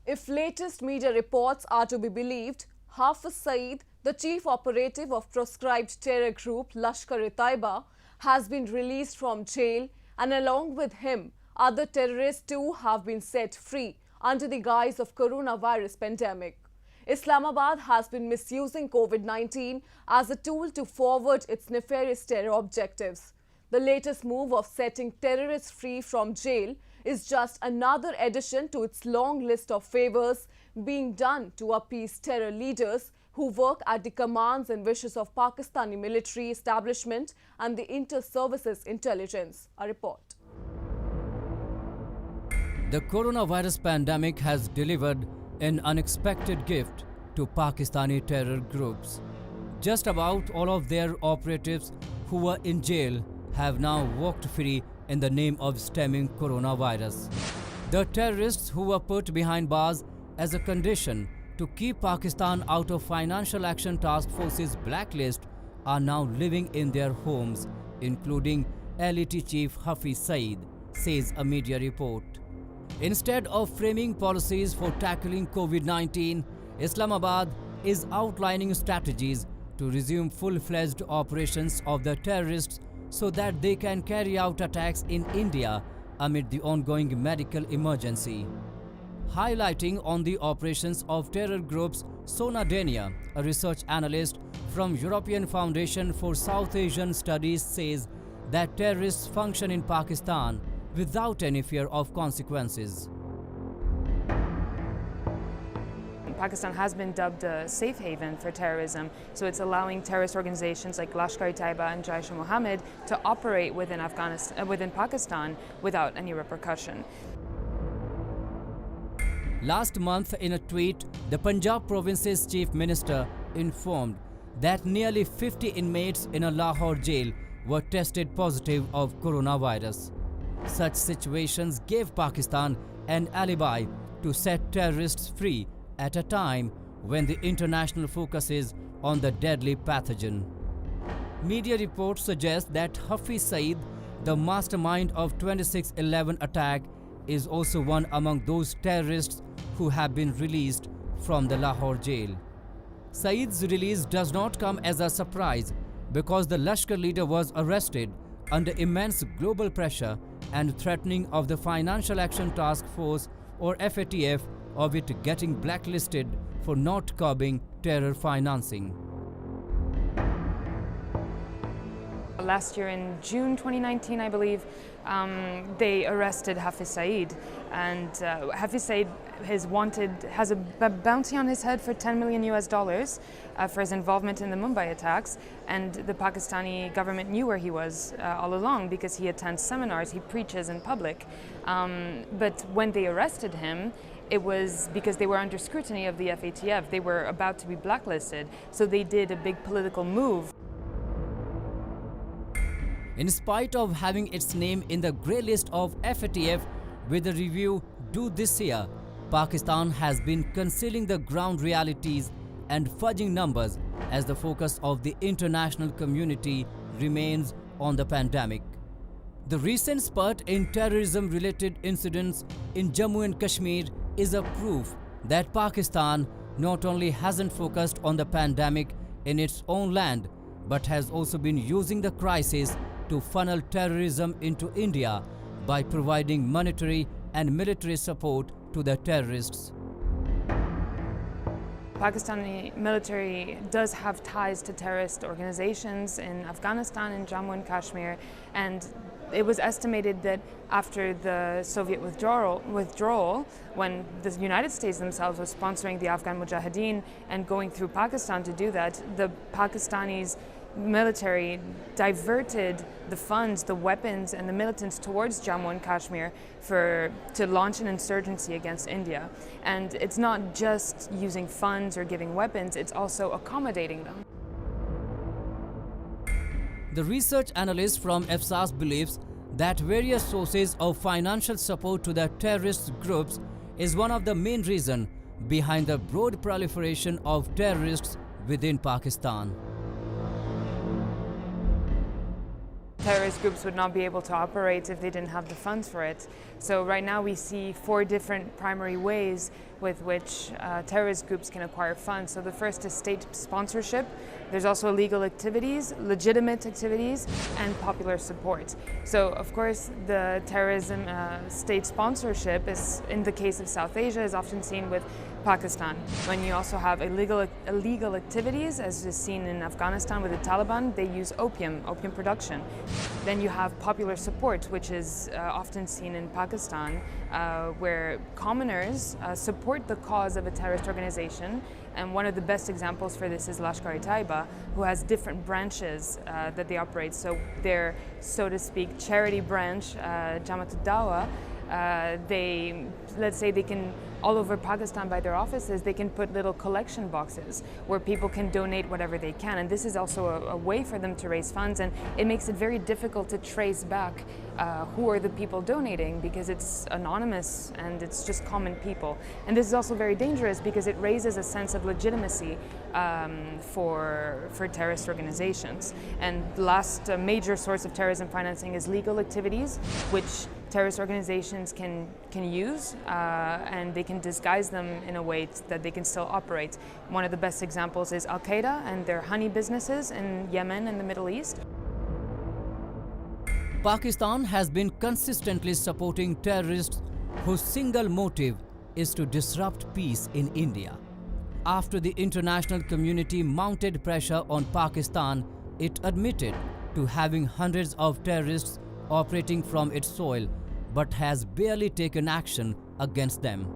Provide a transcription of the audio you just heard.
If latest media reports are to be believed, Hafiz Saeed, the chief operative of proscribed terror group Lashkar-e-Taiba, has been released from jail, and along with him, other terrorists too have been set free under the guise of coronavirus pandemic. Islamabad has been misusing COVID-19 as a tool to forward its nefarious terror objectives. The latest move of setting terrorists free from jail is just another addition to its long list of favors being done to appease terror leaders who work at the commands and wishes of Pakistani military establishment and the inter-services intelligence. A report. The coronavirus pandemic has delivered an unexpected gift to Pakistani terror groups. Just about all of their operatives who were in jail have now walked free in the name of stemming coronavirus. The terrorists who were put behind bars as a condition to keep Pakistan out of Financial Action Task Force's blacklist are now living in their homes, including LET Chief Hafiz Saeed, says a media report. Instead of framing policies for tackling COVID-19, Islamabad is outlining strategies to resume full-fledged operations of the terrorists so that they can carry out attacks in India amid the ongoing medical emergency. Highlighting on the operations of terror groups, Soana Deunier, a research analyst from European Foundation for South Asian Studies, says that terrorists function in Pakistan without any fear of consequences. Pakistan has been dubbed a safe haven for terrorism, so it's allowing terrorist organizations like Lashkar-e-Taiba and Jaish-e-Mohammed to operate within Pakistan without any repercussion. Last month, in a tweet, the Punjab province's chief minister informed that nearly 50 inmates in a Lahore jail were tested positive of coronavirus. Such situations gave Pakistan an alibi to set terrorists free at a time when the international focus is on the deadly pathogen. Media reports suggest that Hafiz Saeed, the mastermind of 26/11 attack, is also one among those terrorists who have been released from the Lahore jail. Saeed's release does not come as a surprise because the Lashkar leader was arrested under immense global pressure and threatening of the Financial Action Task Force or FATF of it getting blacklisted for not curbing terror financing. Last year in June 2019, I believe, they arrested Hafiz Saeed, and Hafiz Saeed has a bounty on his head for $10 million for his involvement in the Mumbai attacks, and the Pakistani government knew where he was all along because he attends seminars, he preaches in public. But when they arrested him, it was because they were under scrutiny of the FATF. They were about to be blacklisted, so they did a big political move. In spite of having its name in the grey list of FATF with a review due this year, Pakistan has been concealing the ground realities and fudging numbers as the focus of the international community remains on the pandemic. The recent spurt in terrorism-related incidents in Jammu and Kashmir is a proof that Pakistan not only hasn't focused on the pandemic in its own land, but has also been using the crisis to funnel terrorism into India by providing monetary and military support to the terrorists. Pakistani military does have ties to terrorist organizations in Afghanistan and Jammu and Kashmir, and it was estimated that after the Soviet withdrawal, when the United States themselves was sponsoring the Afghan Mujahideen and going through Pakistan to do that, the Pakistanis military diverted the funds, the weapons, and the militants towards Jammu and Kashmir to launch an insurgency against India. And it's not just using funds or giving weapons, it's also accommodating them. The research analyst from EFSAS believes that various sources of financial support to the terrorist groups is one of the main reasons behind the broad proliferation of terrorists within Pakistan. terrorist groups would not be able to operate if they didn't have the funds for it. So right now we see 4 different primary ways with which terrorist groups can acquire funds. So the first is state sponsorship. There's also illegal activities, legitimate activities, and popular support. So of course the terrorism state sponsorship is, in the case of South Asia, is often seen with Pakistan. When you also have illegal activities, as is seen in Afghanistan with the Taliban, they use opium production. Then you have popular support, which is often seen in Pakistan, where commoners support the cause of a terrorist organization. And one of the best examples for this is Lashkar-e-Taiba, who has different branches that they operate. So their, so to speak, charity branch, Jamaat ad-Dawa, let's say they can, all over Pakistan by their offices, they can put little collection boxes where people can donate whatever they can. And this is also a way for them to raise funds, and it makes it very difficult to trace back who are the people donating, because it's anonymous and it's just common people. And this is also very dangerous because it raises a sense of legitimacy for terrorist organizations. And the last major source of terrorism financing is legal activities, which terrorist organizations can use, and they can disguise them in a way that they can still operate. One of the best examples is Al-Qaeda and their honey businesses in Yemen and the Middle East. Pakistan has been consistently supporting terrorists whose single motive is to disrupt peace in India. After the international community mounted pressure on Pakistan, it admitted to having hundreds of terrorists operating from its soil, but has barely taken action against them.